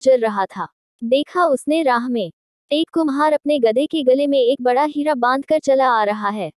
चल रहा था। देखा उसने राह में एक कुम्हार अपने गधे के गले में एक बड़ा हीरा बांधकर चला आ रहा है।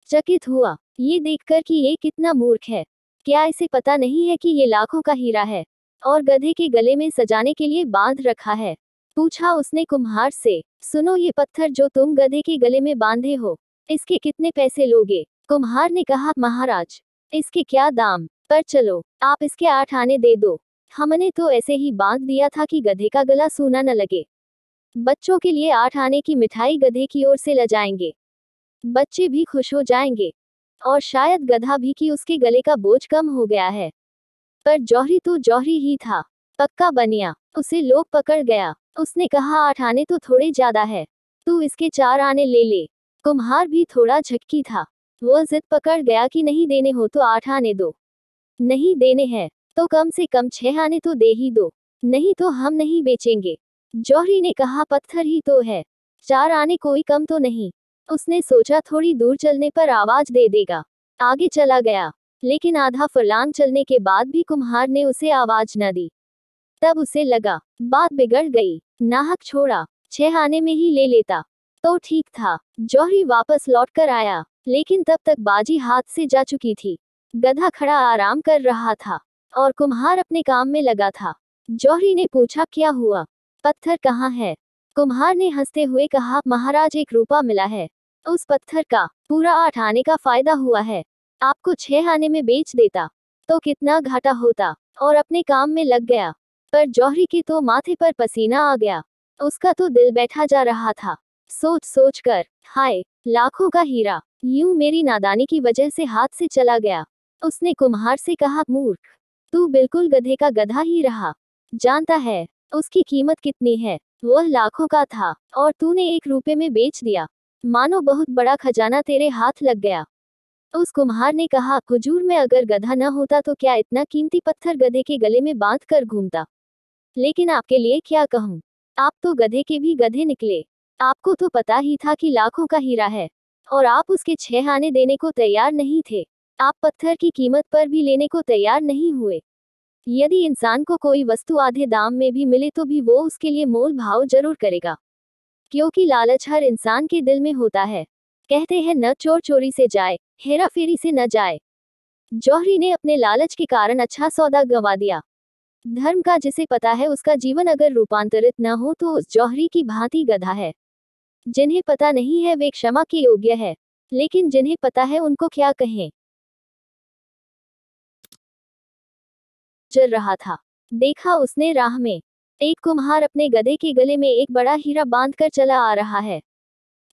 चकित हुआ ये देखकर कि ये कितना मूर्ख है। क्या इसे पता नहीं है कि ये लाखों का हीरा है और गधे के गले में सजाने के लिए बांध रखा है। पूछा उसने कुम्हार से, सुनो ये पत्थर जो तुम गधे के गले में बांधे हो, इसके कितने पैसे लोगे? कुम्हार ने कहा, महाराज इसके क्या दाम, पर चलो आप इसके 8 आने दे दो। हमने तो ऐसे ही बांध दिया था कि गधे का गला सूना न लगे। बच्चों के लिए 8 आने की मिठाई गधे की ओर से ले जाएंगे। बच्चे भी खुश हो जाएंगे और शायद गधा भी कि उसके गले का बोझ कम हो गया है। पर जौहरी तो जौहरी ही था, पक्का बनिया। उसे लोग पकड़ गया। उसने कहा 8 आने तो थोड़े ज्यादा है, तू इसके 4 आने ले ले। कुम्हार भी थोड़ा झटकी था। वो जिद पकड़ गया कि नहीं देने हो तो 8 आने दो, नहीं देने हैं तो कम से कम 6 आने तो दे ही दो, नहीं तो हम नहीं बेचेंगे। जौहरी ने कहा, पत्थर ही तो है, 4 आने कोई कम तो नहीं। उसने सोचा थोड़ी दूर चलने पर आवाज दे देगा। आगे चला गया, लेकिन आधा फरलांग चलने के बाद भी कुम्हार ने उसे आवाज न दी। तब उसे लगा बात बिगड़ गई, नाहक छोड़ा, 6 आने में ही ले लेता तो ठीक था। जौहरी वापस लौट कर आया, लेकिन तब तक बाजी हाथ से जा चुकी थी। गधा खड़ा आराम कर रहा था और कुम्हार अपने काम में लगा था। जौहरी ने पूछा, क्या हुआ, पत्थर कहाँ है? कुम्हार ने हंसते हुए कहा, महाराज एक रुपया मिला है, उस पत्थर का पूरा 8 आने का फायदा हुआ है। आपको 6 आने में बेच देता तो कितना घाटा होता, और अपने काम में लग गया। पर जौहरी के तो माथे पर पसीना आ गया। उसका तो दिल बैठा जा रहा था। सोच सोच कर, हाय लाखों का हीरा यूं मेरी नादानी की वजह से हाथ से चला गया। उसने कुम्हार से कहा, मूर्ख, तू बिल्कुल गधे का गधा ही रहा। जानता है उसकी कीमत कितनी है? वह लाखों का था और तूने 1 रुपए में बेच दिया। मानो बहुत बड़ा खजाना तेरे हाथ लग गया। उस कुम्हार ने कहा, हुजूर मैं अगर गधा न होता तो क्या इतना कीमती पत्थर गधे के गले में बांध कर घूमता। लेकिन आपके लिए क्या कहूँ, आप तो गधे के भी गधे निकले। आपको तो पता ही था कि लाखों का हीरा है और आप उसके 6 आने देने को तैयार नहीं थे। आप पत्थर की कीमत पर भी लेने को तैयार नहीं हुए। यदि इंसान को कोई वस्तु आधे दाम में भी मिले तो भी वो उसके लिए मोल भाव जरूर करेगा, क्योंकि लालच हर इंसान के दिल में होता है। कहते हैं न चोर चोरी से जाए, हेरा फेरी से न जाए। जौहरी ने अपने लालच के कारण अच्छा सौदा गंवा दिया। धर्म का जिसे पता है उसका जीवन अगर रूपांतरित न हो तो उस जौहरी की भांति गधा है। जिन्हें पता नहीं है वे क्षमा के योग्य है, लेकिन जिन्हें पता है उनको क्या कहें। चल रहा था, देखा उसने राह में एक कुम्हार अपने गधे के गले में एक बड़ा हीरा बांधकर चला आ रहा है।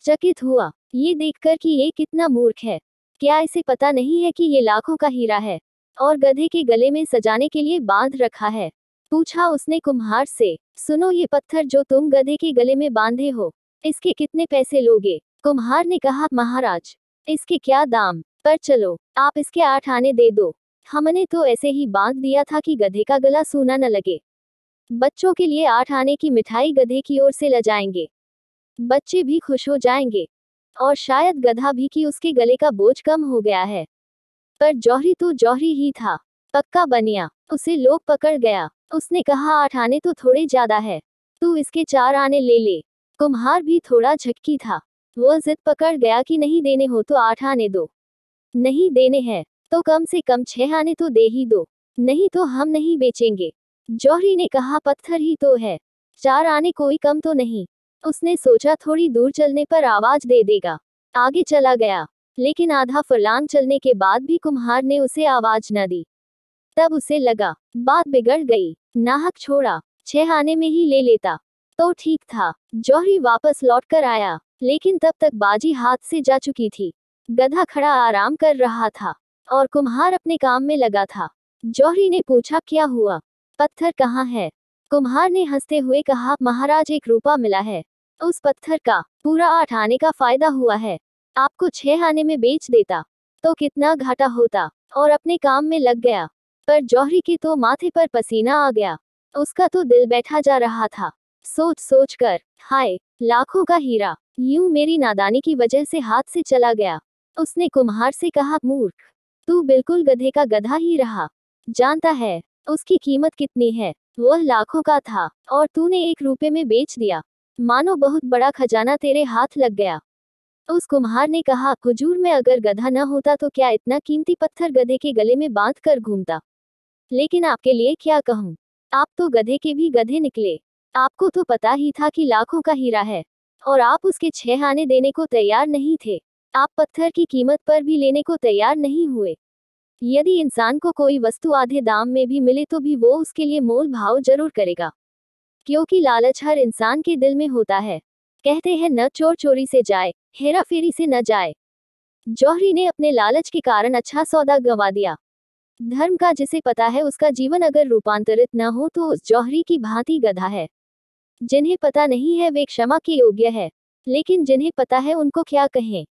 चकित हुआ ये देखकर कि ये कितना मूर्ख है। क्या इसे पता नहीं है कि ये लाखों का हीरा है और गधे के गले में सजाने के लिए बांध रखा है। पूछा उसने कुम्हार से, सुनो ये पत्थर जो तुम गधे के गले में बांधे हो, इसके कितने पैसे लोगे? कुम्हार ने कहा, महाराज इसके क्या दाम, पर चलो आप इसके 8 आने दे दो। हमने तो ऐसे ही बांध दिया था कि गधे का गला सूना न लगे। बच्चों के लिए 8 आने की मिठाई गधे की ओर से ले जाएंगे। बच्चे भी खुश हो जाएंगे और शायद गधा भी कि उसके गले का बोझ कम हो गया है। पर जौहरी तो जौहरी ही था, पक्का बनिया। उसे लोग पकड़ गया। उसने कहा 8 आने तो थोड़े ज्यादा है, तू इसके 4 आने ले ले। कुम्हार भी थोड़ा झटकी था। वो जिद पकड़ गया कि नहीं देने हो तो 8 आने दो, नहीं देने हैं तो कम से कम 6 आने तो दे ही दो, नहीं तो हम नहीं बेचेंगे। जौहरी ने कहा, पत्थर ही तो है, 4 आने कोई कम तो नहीं। उसने सोचा थोड़ी दूर चलने पर आवाज दे देगा। आगे चला गया, लेकिन आधा फरलांग चलने के बाद भी कुम्हार ने उसे आवाज न दी। तब उसे लगा बात बिगड़ गई, नाहक छोड़ा, 6 आने में ही ले लेता तो ठीक था। जौहरी वापस लौट कर आया, लेकिन तब तक बाजी हाथ से जा चुकी थी। गधा खड़ा आराम कर रहा था और कुम्हार अपने काम में लगा था। जौहरी ने पूछा, क्या हुआ, पत्थर कहाँ है? कुम्हार ने हंसते हुए कहा, महाराज 1 रुपया मिला है, उस पत्थर का पूरा 8 आने का फायदा हुआ है। आपको 6 आने में बेच देता तो कितना घाटा होता, और अपने काम में लग गया। पर जौहरी के तो माथे पर पसीना आ गया। उसका तो दिल बैठा जा रहा था। सोच सोच कर, हाय लाखों का हीरा यूं मेरी नादानी की वजह से हाथ से चला गया। उसने कुम्हार से कहा, मूर्ख, तू बिल्कुल गधे का गधा ही रहा। जानता है उसकी कीमत कितनी है? वह लाखों का था, और तूने 1 रुपए में बेच दिया। मानो बहुत बड़ा खजाना तेरे हाथ लग गया। उस कुम्हार ने कहा, हुजूर, मैं अगर गधा न होता तो क्या इतना कीमती पत्थर गधे के गले में बांध कर घूमता। लेकिन आपके लिए क्या कहूँ, आप तो गधे के भी गधे निकले। आपको तो पता ही था कि लाखों का हीरा है, और आप उसके 6 आने देने को तैयार नहीं थे। आप पत्थर की कीमत पर भी लेने को तैयार नहीं हुए। यदि इंसान को कोई वस्तु आधे दाम में भी मिले तो भी वो उसके लिए मोल भाव जरूर करेगा, क्योंकि लालच हर इंसान के दिल में होता है। कहते हैं, न चोर चोरी से जाए, हेरा फेरी से न जाए। जौहरी ने अपने लालच के कारण अच्छा सौदा गंवा दिया। धर्म का जिसे पता है उसका जीवन अगर रूपांतरित न हो तो उस जौहरी की भांति गधा है। जिन्हें पता नहीं है वे क्षमा के योग्य है, लेकिन जिन्हें पता है उनको क्या कहें।